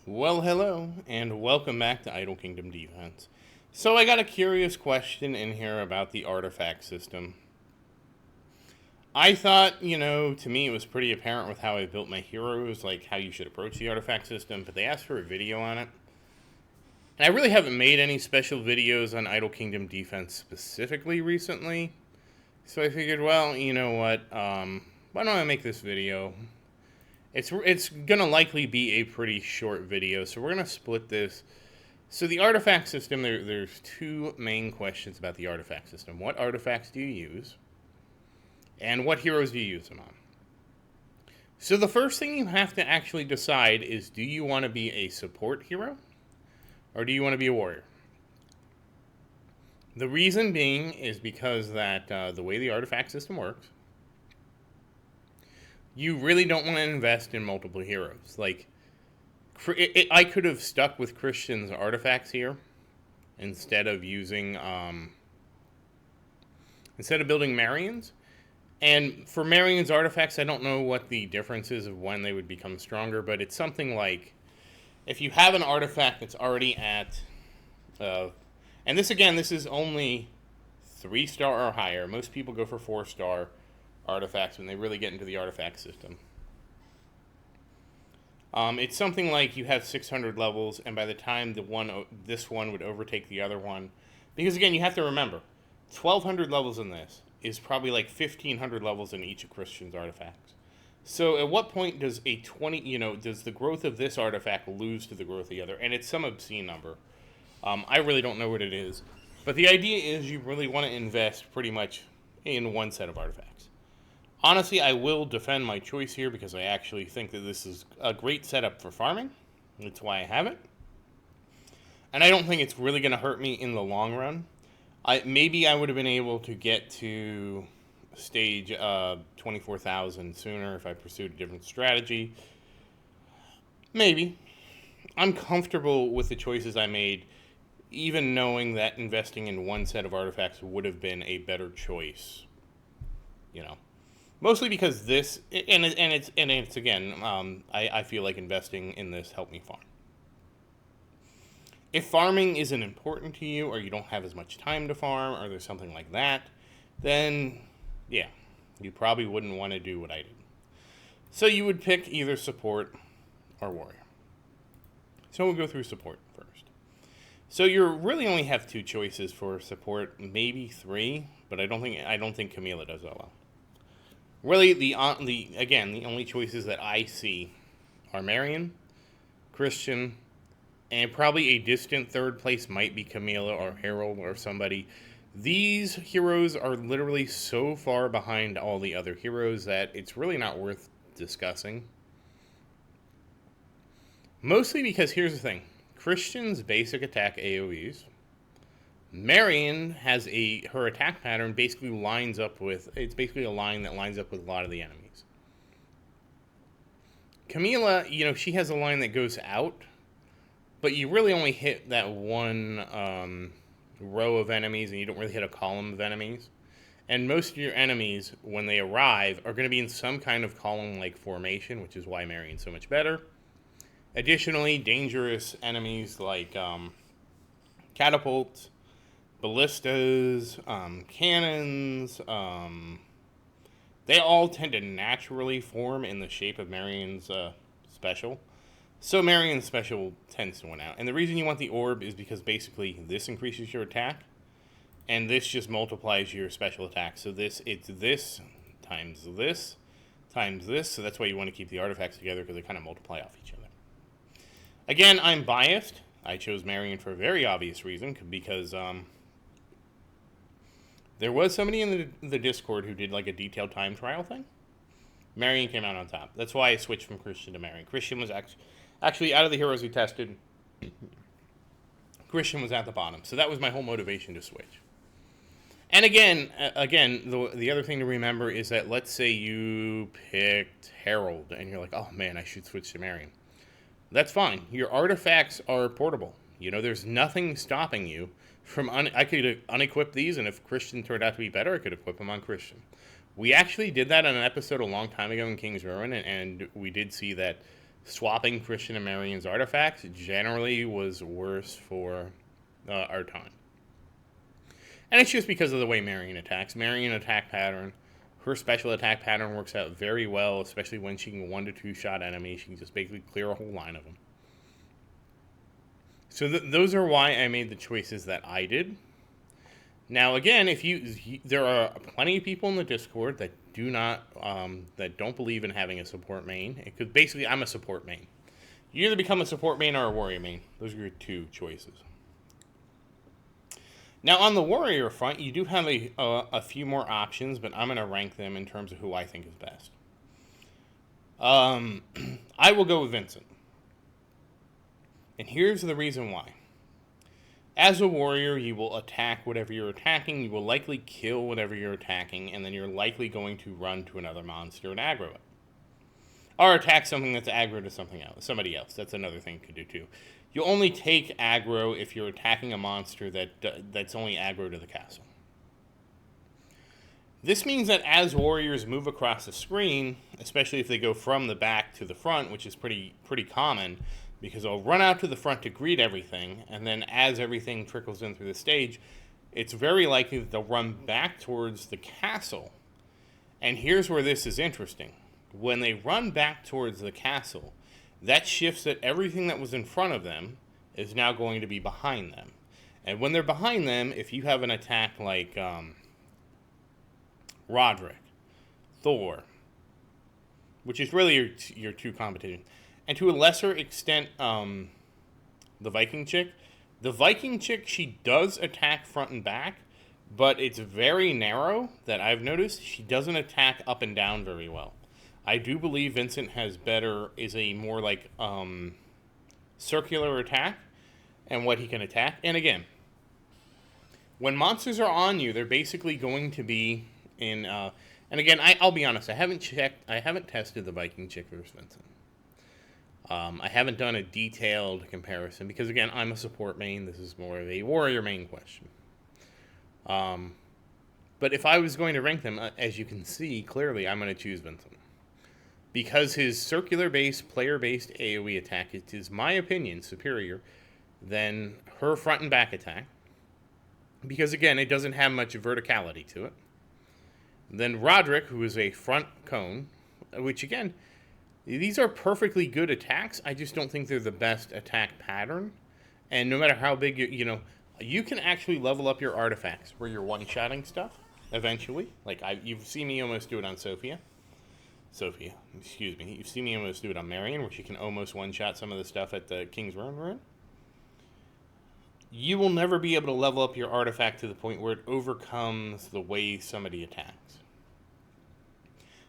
Well, hello, and welcome back to Idle Kingdom Defense. So, I got a curious question in here about the artifact system. I thought, to me it was pretty apparent with how I built my heroes, like how you should approach the artifact system, but they asked for a video on it. And I really haven't made any special videos on Idle Kingdom Defense specifically recently. So I figured, well, you know what, why don't I make this video? It's gonna likely be a pretty short video, so we're gonna split this. So the artifact system, there's two main questions about the artifact system. What artifacts do you use? And what heroes do you use them on? So the first thing you have to actually decide is, do you want to be a support hero? Or do you want to be a warrior? The reason being is because that the way the artifact system works, you really don't want to invest in multiple heroes. Like, I could have stuck with Christian's artifacts here instead of using, instead of building Marion's. And for Marion's artifacts, I don't know what the difference is of when they would become stronger, but it's something like, if you have an artifact that's already at, and this is only 3-star or higher. Most people go for 4-star artifacts when they really get into the artifact system. It's something like you have 600 levels, and by the time this one would overtake the other one, because again, you have to remember, 1,200 levels in this is probably like 1,500 levels in each of Christian's artifacts. So at what point does does the growth of this artifact lose to the growth of the other? And it's some obscene number. I really don't know what it is. But the idea is you really want to invest pretty much in one set of artifacts. Honestly, I will defend my choice here because I actually think that this is a great setup for farming. That's why I have it. And I don't think it's really going to hurt me in the long run. Maybe I would have been able to get to stage 24,000 sooner if I pursued a different strategy. Maybe. I'm comfortable with the choices I made, even knowing that investing in one set of artifacts would have been a better choice. Mostly because this, and it's again, I feel like investing in this helped me farm. If farming isn't important to you, or you don't have as much time to farm, or there's something like that, then yeah, you probably wouldn't want to do what I did. So you would pick either support or warrior. So we'll go through support first. So you really only have two choices for support, maybe three, but I don't think Camilla does that well. Really, the only choices that I see are Marion, Christian, and probably a distant third place might be Camilla or Harold or somebody. These heroes are literally so far behind all the other heroes that it's really not worth discussing. Mostly because here's the thing. Christian's basic attack AoEs. Marion has her attack pattern basically lines up with, it's basically a line that lines up with a lot of the enemies. Camilla, she has a line that goes out, but you really only hit that one row of enemies, and you don't really hit a column of enemies. And most of your enemies, when they arrive, are going to be in some kind of column-like formation, which is why Marion's so much better. Additionally, dangerous enemies like catapults, ballistas, cannons, they all tend to naturally form in the shape of Marion's special. So Marion's special tends to win out. And the reason you want the orb is because basically this increases your attack, and this just multiplies your special attack. So it's this times this times this. So that's why you want to keep the artifacts together, because they kind of multiply off each other. Again, I'm biased. I chose Marion for a very obvious reason, because there was somebody in the Discord who did like a detailed time trial thing. Marion came out on top. That's why I switched from Christian to Marion. Christian was actually out of the heroes we tested, Christian was at the bottom. So that was my whole motivation to switch. And again, the other thing to remember is that, let's say you picked Harold and you're like, oh man, I should switch to Marion. That's fine. Your artifacts are portable. There's nothing stopping you from... I could unequip these, and if Christian turned out to be better, I could equip them on Christian. We actually did that on an episode a long time ago in King's Ruin, and we did see that swapping Christian and Marion's artifacts generally was worse for our time. And it's just because of the way Marion attacks. Marion attack pattern, her special attack pattern works out very well, especially when she can 1 to 2 shot enemies. She can just basically clear a whole line of them. So those are why I made the choices that I did. Now, again, there are plenty of people in the Discord that that don't believe in having a support main. Because basically, I'm a support main. You either become a support main or a warrior main. Those are your two choices. Now, on the warrior front, you do have a few more options, but I'm going to rank them in terms of who I think is best. I will go with Vincent. And here's the reason why. As a warrior, you will attack whatever you're attacking, you will likely kill whatever you're attacking, and then you're likely going to run to another monster and aggro it. Or attack something that's aggro to somebody else. That's another thing you could do too. You only take aggro if you're attacking a monster that's only aggro to the castle. This means that as warriors move across the screen, especially if they go from the back to the front, which is pretty common, because they'll run out to the front to greet everything, and then as everything trickles in through the stage, it's very likely that they'll run back towards the castle. And here's where this is interesting. When they run back towards the castle, that shifts that everything that was in front of them is now going to be behind them. And when they're behind them, if you have an attack like Roderick, Thor, which is really your two competition, and to a lesser extent, the Viking chick. The Viking chick, she does attack front and back, but it's very narrow that I've noticed. She doesn't attack up and down very well. I do believe Vincent is a more like circular attack and what he can attack. And again, when monsters are on you, they're basically going to be in. And again, I'll be honest, I haven't tested the Viking chick versus Vincent. I haven't done a detailed comparison because, again, I'm a support main. This is more of a warrior main question. But if I was going to rank them, as you can see, clearly I'm going to choose Vincent. Because his circular-based, player-based AoE attack is, my opinion, superior than her front and back attack. Because, again, it doesn't have much verticality to it. Then Roderick, who is a front cone, which, again, these are perfectly good attacks. I just don't think they're the best attack pattern. And no matter how big you can actually level up your artifacts where you're one-shotting stuff eventually. Like you've seen me almost do it on Sophia, excuse me. You've seen me almost do it on Marion, where she can almost one-shot some of the stuff at the King's Ruin we're in. You will never be able to level up your artifact to the point where it overcomes the way somebody attacks.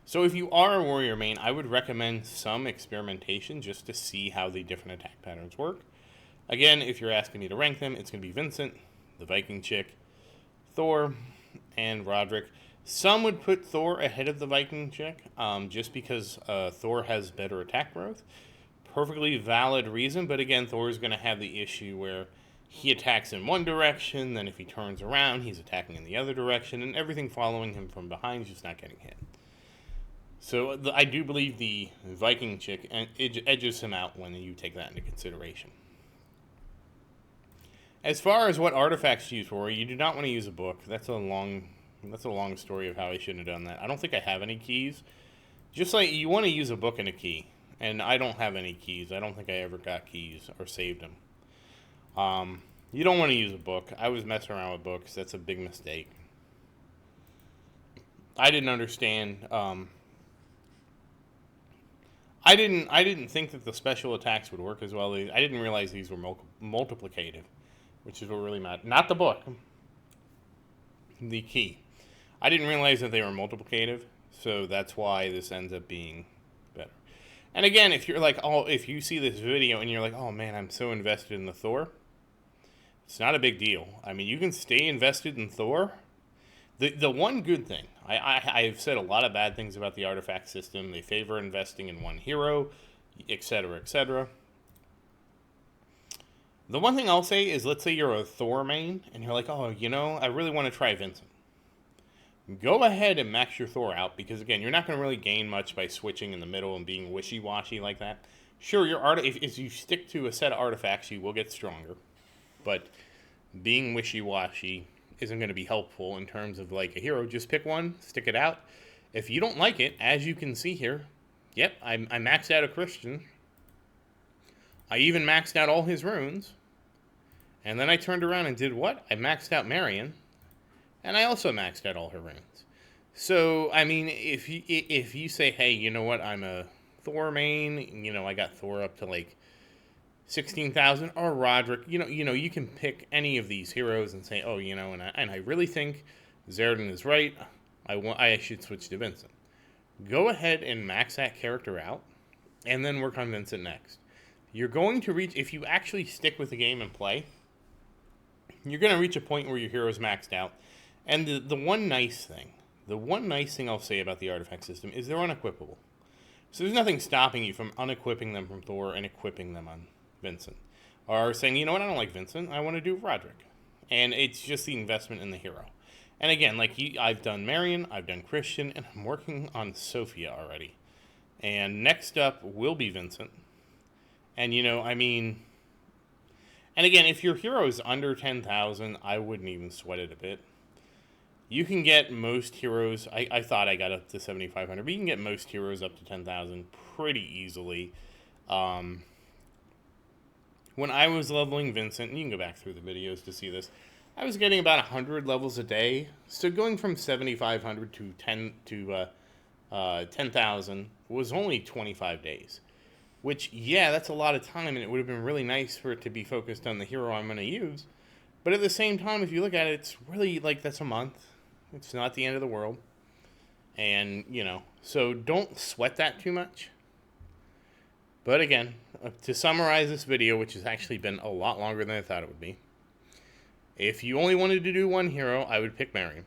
So if you are a warrior main, I would recommend some experimentation just to see how the different attack patterns work. Again, if you're asking me to rank them, it's going to be Vincent, the Viking chick, Thor, and Roderick. Some would put Thor ahead of the Viking chick, just because Thor has better attack growth. Perfectly valid reason, but again, Thor is going to have the issue where he attacks in one direction, then if he turns around, he's attacking in the other direction, and everything following him from behind is just not getting hit. So I do believe the Viking chick edges him out when you take that into consideration. As far as what artifacts to use for, you do not want to use a book. That's a long story of how I shouldn't have done that. I don't think I have any keys. Just like you want to use a book and a key, and I don't have any keys. I don't think I ever got keys or saved them. You don't want to use a book. I was messing around with books. That's a big mistake. I didn't understand. I didn't think that the special attacks would work as well. I didn't realize these were multiplicative, which is what really mattered. Not the book. The key. I didn't realize that they were multiplicative, so that's why this ends up being better. And again, if you see this video and you're like, oh man, I'm so invested in the Thor, it's not a big deal. I mean, you can stay invested in Thor. The one good thing, I've said a lot of bad things about the artifact system. They favor investing in one hero, etc., etc. The one thing I'll say is, let's say you're a Thor main, and you're like, oh, I really want to try Vincent. Go ahead and max your Thor out, because again, you're not going to really gain much by switching in the middle and being wishy-washy like that. Sure, if you stick to a set of artifacts, you will get stronger, but being wishy-washy isn't going to be helpful in terms of like a hero. Just pick one, stick it out. If you don't like it, as you can see here, yep, I maxed out a Christian. I even maxed out all his runes. And then I turned around and did what? I maxed out Marion. And I also maxed out all her runes. So, I mean, if you say, hey, you know what, I'm a Thor main, you know, I got Thor up to like 16,000, or Roderick, you can pick any of these heroes and say, oh, you know, and I really think Zeratin is right. I should switch to Vincent. Go ahead and max that character out, and then work on Vincent next. You're going to reach, if you actually stick with the game and play, you're going to reach a point where your hero's maxed out. And the one nice thing I'll say about the artifact system is they're unequipable. So there's nothing stopping you from unequipping them from Thor and equipping them on Vincent. Or saying, you know what, I don't like Vincent, I want to do Roderick. And it's just the investment in the hero. And again, like I've done Marion, I've done Christian, and I'm working on Sophia already. And next up will be Vincent. And you know, I mean, and again, if your hero is under 10,000, I wouldn't even sweat it a bit. You can get most heroes, I thought I got up to 7,500, but you can get most heroes up to 10,000 pretty easily. When I was leveling Vincent, and you can go back through the videos to see this, I was getting about 100 levels a day. So going from 7,500 to 10,000 was only 25 days. Which, yeah, that's a lot of time, and it would have been really nice for it to be focused on the hero I'm going to use. But at the same time, if you look at it, it's really, like, that's a month. It's not the end of the world. And, you know, so don't sweat that too much. But again, to summarize this video, which has actually been a lot longer than I thought it would be, if you only wanted to do one hero, I would pick Marion.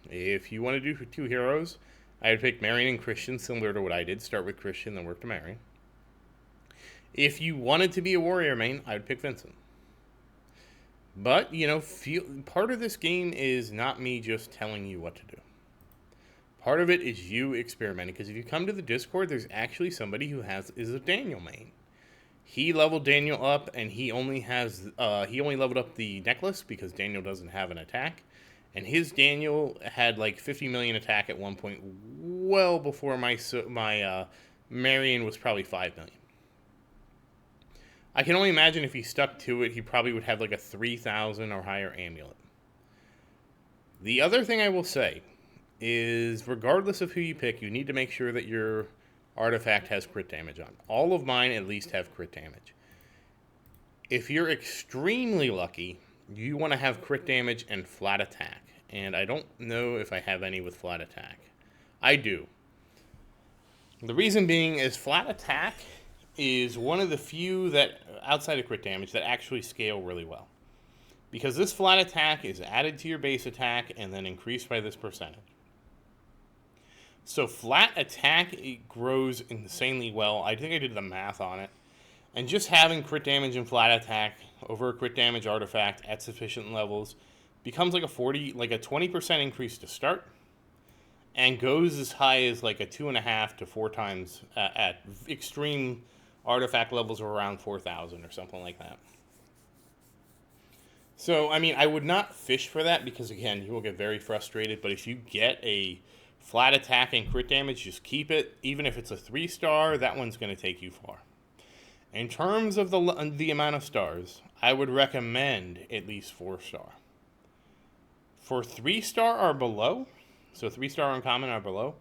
If you want to do two heroes, I would pick Marion and Christian, similar to what I did. Start with Christian, then work to Marion. If you wanted to be a warrior main, I would pick Vincent. But, you know, part of this game is not me just telling you what to do. Part of it is you experimenting, because if you come to the Discord, there's actually somebody who is a Daniel main. He leveled Daniel up, and he only leveled up the necklace because Daniel doesn't have an attack. And his Daniel had like 50 million attack at one point, well before my Marion was probably 5 million. I can only imagine if he stuck to it, he probably would have like a 3,000 or higher amulet. The other thing I will say is, regardless of who you pick, you need to make sure that your artifact has crit damage on. All of mine at least have crit damage. If you're extremely lucky, you want to have crit damage and flat attack. And I don't know if I have any with flat attack. I do. The reason being is flat attack is one of the few that, outside of crit damage, that actually scale really well. Because this flat attack is added to your base attack and then increased by this percentage. So flat attack, it grows insanely well. I think I did the math on it. And just having crit damage and flat attack over a crit damage artifact at sufficient levels becomes like a 20% increase to start, and goes as high as like a 2.5 to 4 times at extreme artifact levels of around 4,000 or something like that. So, I mean, I would not fish for that because, again, you will get very frustrated. But if you get a flat attack and crit damage, just keep it. Even if it's a 3-star, that one's going to take you far. In terms of the amount of stars, I would recommend at least 4-star. For 3-star or below, so 3-star uncommon or below,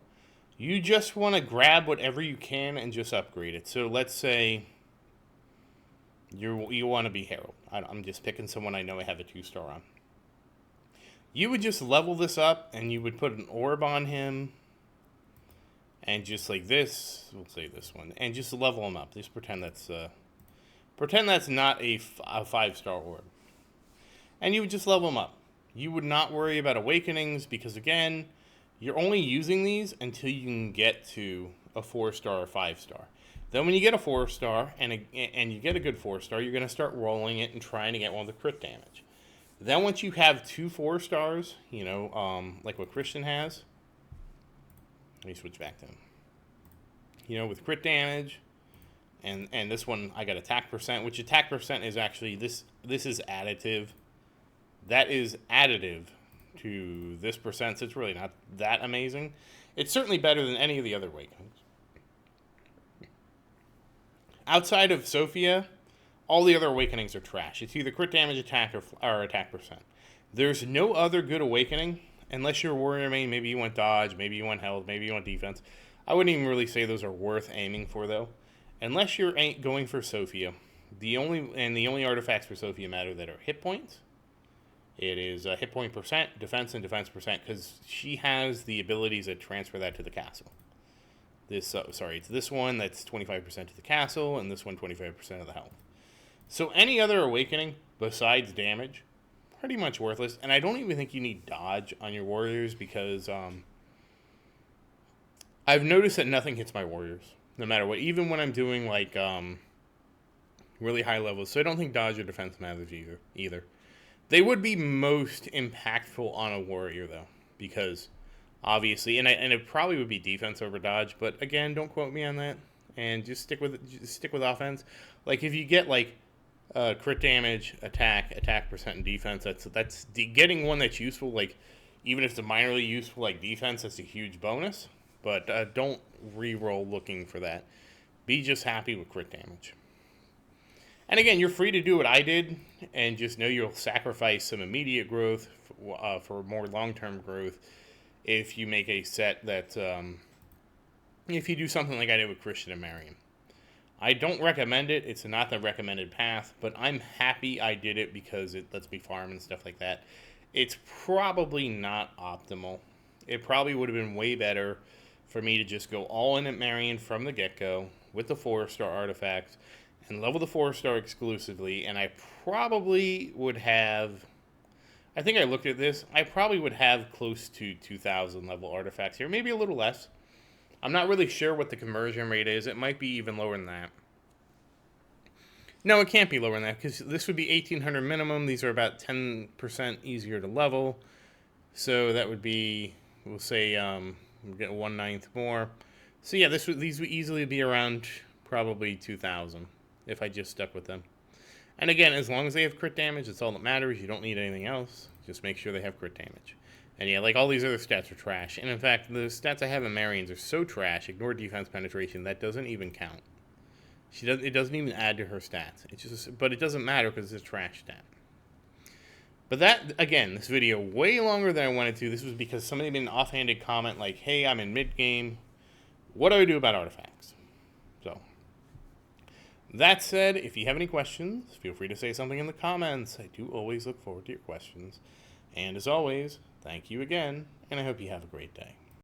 you just want to grab whatever you can and just upgrade it. So let's say you want to be Herald. I'm just picking someone I know I have a 2-star on. You would just level this up, and you would put an orb on him, and just like this, we'll say this one, and just level him up. Just pretend that's not a 5-star orb, and you would just level him up. You would not worry about awakenings because, again, you're only using these until you can get to a 4-star or 5-star. Then when you get a 4-star and you get a good 4-star, you're going to start rolling it and trying to get one with the crit damage. Then once you have 2 4-stars, you know, like what Christian has, let me switch back to him. You know, with crit damage, And this one I got attack percent, which attack percent is actually this is additive. That is additive to this percent, so it's really not that amazing. It's certainly better than any of the other awakenings. Outside of Sophia, all the other awakenings are trash. It's either crit damage, attack, or attack percent. There's no other good awakening, unless you're a warrior main. Maybe you want dodge, maybe you want health, maybe you want defense. I wouldn't even really say those are worth aiming for, though. Unless you're going for Sophia, the only artifacts for Sophia matter that are hit points. It is hit point percent, defense, and defense percent, because she has the abilities that transfer that to the castle. It's this one that's 25% to the castle, and this one 25% of the health. So any other awakening besides damage, pretty much worthless. And I don't even think you need dodge on your warriors, because I've noticed that nothing hits my warriors, no matter what. Even when I'm doing like really high levels, so I don't think dodge or defense matters either. They would be most impactful on a warrior, though, because obviously, and it probably would be defense over dodge. But again, don't quote me on that, and just stick with offense. Like if you get like crit damage, attack percent, and defense, that's getting one that's useful. Like even if it's a minorly useful like defense, that's a huge bonus. But don't re-roll looking for that. Be just happy with crit damage. And again, you're free to do what I did, and just know you'll sacrifice some immediate growth for more long-term growth if you make a set that, if you do something like I did with Christian and Marion. I don't recommend it. It's not the recommended path, but I'm happy I did it because it lets me farm and stuff like that. It's probably not optimal. It probably would have been way better for me to just go all in at Marion from the get-go with the 4-star artifacts and level the 4-star exclusively, and I probably would have, I think I looked at this, I probably would have close to 2,000 level artifacts here, maybe a little less. I'm not really sure what the conversion rate is. It might be even lower than that. No, it can't be lower than that, because this would be 1,800 minimum. These are about 10% easier to level, so that would be, we'll say, we'll get 1/9 more. So yeah, these would easily be around probably 2,000 if I just stuck with them. And again, as long as they have crit damage, that's all that matters. You don't need anything else. Just make sure they have crit damage. And yeah, like all these other stats are trash. And in fact, the stats I have in Marion's are so trash. Ignore defense penetration. That doesn't even count. It doesn't even add to her stats. But it doesn't matter because it's a trash stat. But that, again, this video way longer than I wanted to. This was because somebody made an offhanded comment like, hey, I'm in mid-game. What do I do about artifacts? So, that said, if you have any questions, feel free to say something in the comments. I do always look forward to your questions. And as always, thank you again, and I hope you have a great day.